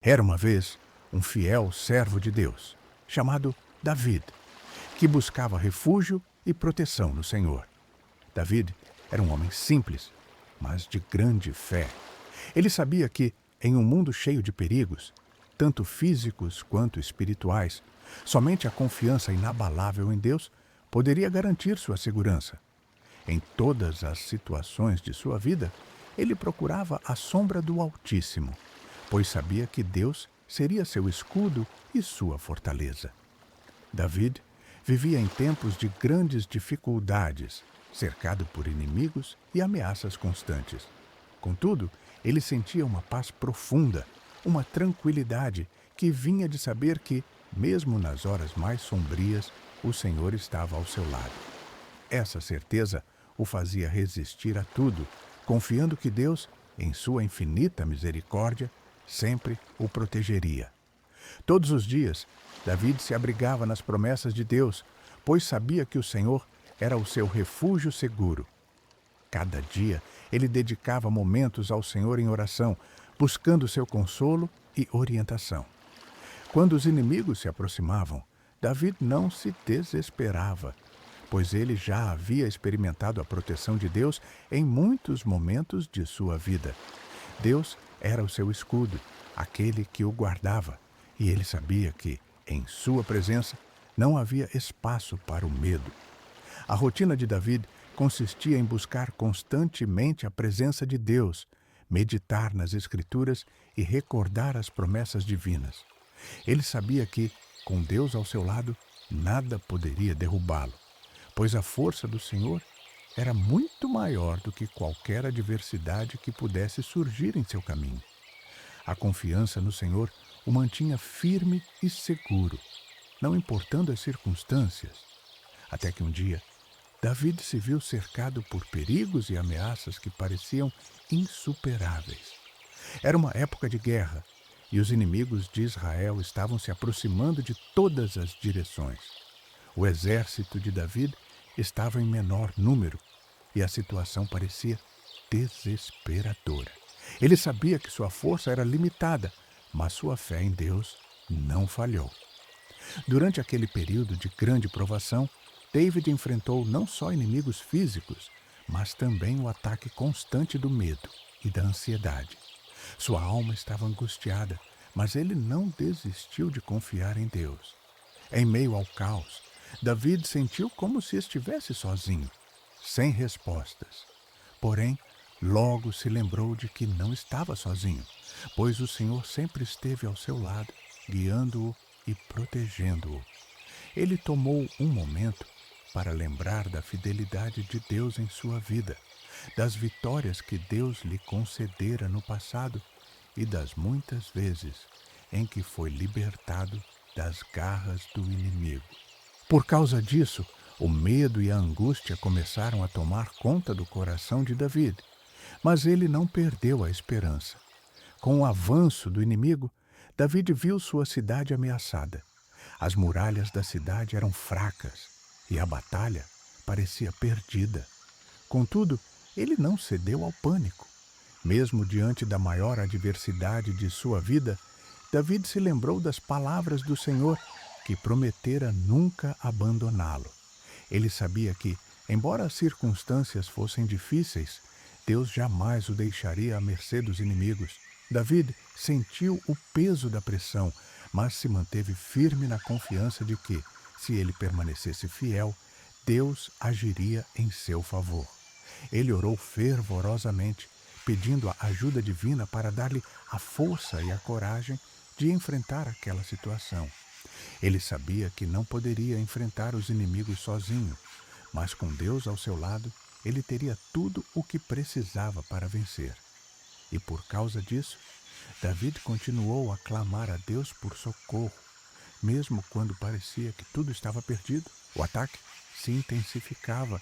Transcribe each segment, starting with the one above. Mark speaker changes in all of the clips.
Speaker 1: Era uma vez um fiel servo de Deus, chamado David, que buscava refúgio e proteção no Senhor. David era um homem simples, mas de grande fé. Ele sabia que, em um mundo cheio de perigos, tanto físicos quanto espirituais, somente a confiança inabalável em Deus poderia garantir sua segurança. Em todas as situações de sua vida, ele procurava a sombra do Altíssimo, pois sabia que Deus seria seu escudo e sua fortaleza. David vivia em tempos de grandes dificuldades, cercado por inimigos e ameaças constantes. Contudo, ele sentia uma paz profunda, uma tranquilidade que vinha de saber que, mesmo nas horas mais sombrias, o Senhor estava ao seu lado. Essa certeza o fazia resistir a tudo, confiando que Deus, em sua infinita misericórdia, sempre o protegeria. Todos os dias, David se abrigava nas promessas de Deus, pois sabia que o Senhor era o seu refúgio seguro. Cada dia, ele dedicava momentos ao Senhor em oração, buscando seu consolo e orientação. Quando os inimigos se aproximavam, David não se desesperava, pois ele já havia experimentado a proteção de Deus em muitos momentos de sua vida. Deus era o seu escudo, aquele que o guardava, e ele sabia que, em sua presença, não havia espaço para o medo. A rotina de David consistia em buscar constantemente a presença de Deus, meditar nas Escrituras e recordar as promessas divinas. Ele sabia que, com Deus ao seu lado, nada poderia derrubá-lo, pois a força do Senhor era muito maior do que qualquer adversidade que pudesse surgir em seu caminho. A confiança no Senhor o mantinha firme e seguro, não importando as circunstâncias. Até que um dia, David se viu cercado por perigos e ameaças que pareciam insuperáveis. Era uma época de guerra, e os inimigos de Israel estavam se aproximando de todas as direções. O exército de David estava em menor número, e a situação parecia desesperadora. Ele sabia que sua força era limitada, mas sua fé em Deus não falhou. Durante aquele período de grande provação, David enfrentou não só inimigos físicos, mas também o ataque constante do medo e da ansiedade. Sua alma estava angustiada, mas ele não desistiu de confiar em Deus. Em meio ao caos, David sentiu como se estivesse sozinho, sem respostas. Porém, logo se lembrou de que não estava sozinho, pois o Senhor sempre esteve ao seu lado, guiando-o e protegendo-o. Ele tomou um momento para lembrar da fidelidade de Deus em sua vida, das vitórias que Deus lhe concedera no passado e das muitas vezes em que foi libertado das garras do inimigo. Por causa disso, o medo e a angústia começaram a tomar conta do coração de David, mas ele não perdeu a esperança. Com o avanço do inimigo, David viu sua cidade ameaçada. As muralhas da cidade eram fracas e a batalha parecia perdida. Contudo, ele não cedeu ao pânico. Mesmo diante da maior adversidade de sua vida, David se lembrou das palavras do Senhor, que prometera nunca abandoná-lo. Ele sabia que, embora as circunstâncias fossem difíceis, Deus jamais o deixaria à mercê dos inimigos. David sentiu o peso da pressão, mas se manteve firme na confiança de que, se ele permanecesse fiel, Deus agiria em seu favor. Ele orou fervorosamente, pedindo a ajuda divina para dar-lhe a força e a coragem de enfrentar aquela situação. Ele sabia que não poderia enfrentar os inimigos sozinho, mas com Deus ao seu lado, ele teria tudo o que precisava para vencer. E por causa disso, David continuou a clamar a Deus por socorro, mesmo quando parecia que tudo estava perdido. O ataque se intensificava.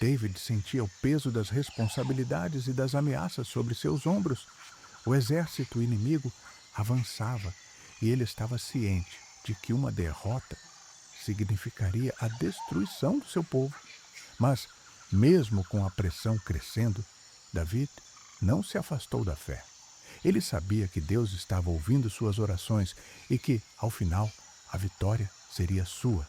Speaker 1: David sentia o peso das responsabilidades e das ameaças sobre seus ombros. O exército inimigo avançava e ele estava ciente de que uma derrota significaria a destruição do seu povo. Mas, mesmo com a pressão crescendo, David não se afastou da fé. Ele sabia que Deus estava ouvindo suas orações e que, ao final, a vitória seria sua.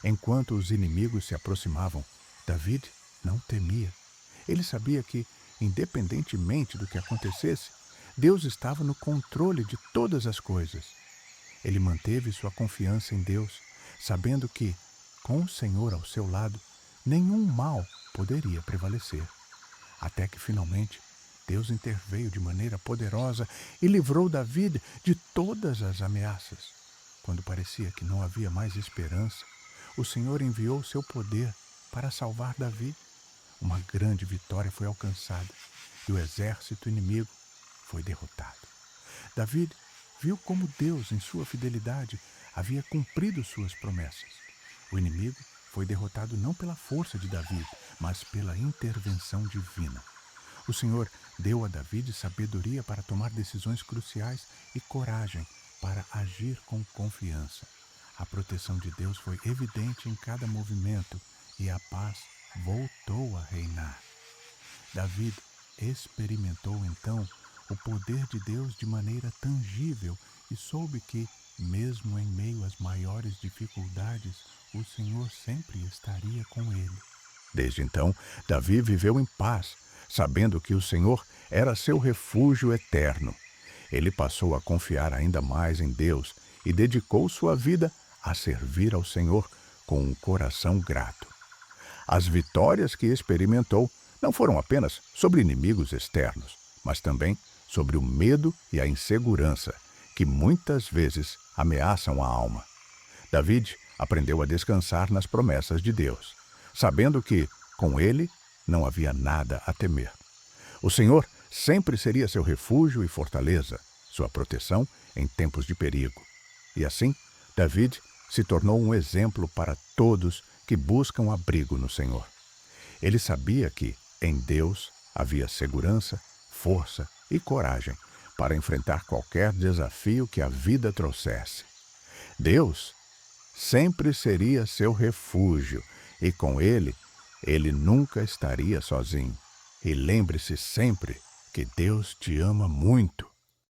Speaker 1: Enquanto os inimigos se aproximavam, David não temia. Ele sabia que, independentemente do que acontecesse, Deus estava no controle de todas as coisas. Ele manteve sua confiança em Deus, sabendo que, com o Senhor ao seu lado, nenhum mal poderia prevalecer. Até que, finalmente, Deus interveio de maneira poderosa e livrou David de todas as ameaças. Quando parecia que não havia mais esperança, o Senhor enviou seu poder para salvar Davi. Uma grande vitória foi alcançada e o exército inimigo foi derrotado. Davi viu como Deus, em sua fidelidade, havia cumprido suas promessas. O inimigo foi derrotado não pela força de Davi, mas pela intervenção divina. O Senhor deu a Davi sabedoria para tomar decisões cruciais e coragem para agir com confiança. A proteção de Deus foi evidente em cada movimento e a paz voltou a reinar. Davi experimentou então o poder de Deus de maneira tangível e soube que, mesmo em meio às maiores dificuldades, o Senhor sempre estaria com ele. Desde então, Davi viveu em paz, sabendo que o Senhor era seu refúgio eterno. Ele passou a confiar ainda mais em Deus e dedicou sua vida a servir ao Senhor com um coração grato. As vitórias que experimentou não foram apenas sobre inimigos externos, mas também sobre o medo e a insegurança que muitas vezes ameaçam a alma. David aprendeu a descansar nas promessas de Deus, sabendo que, com ele, não havia nada a temer. O Senhor sempre seria seu refúgio e fortaleza, sua proteção em tempos de perigo. E assim, David se tornou um exemplo para todos que buscam abrigo no Senhor. Ele sabia que, em Deus, havia segurança, força e coragem para enfrentar qualquer desafio que a vida trouxesse. Deus sempre seria seu refúgio e com ele nunca estaria sozinho. E lembre-se sempre que Deus te ama muito.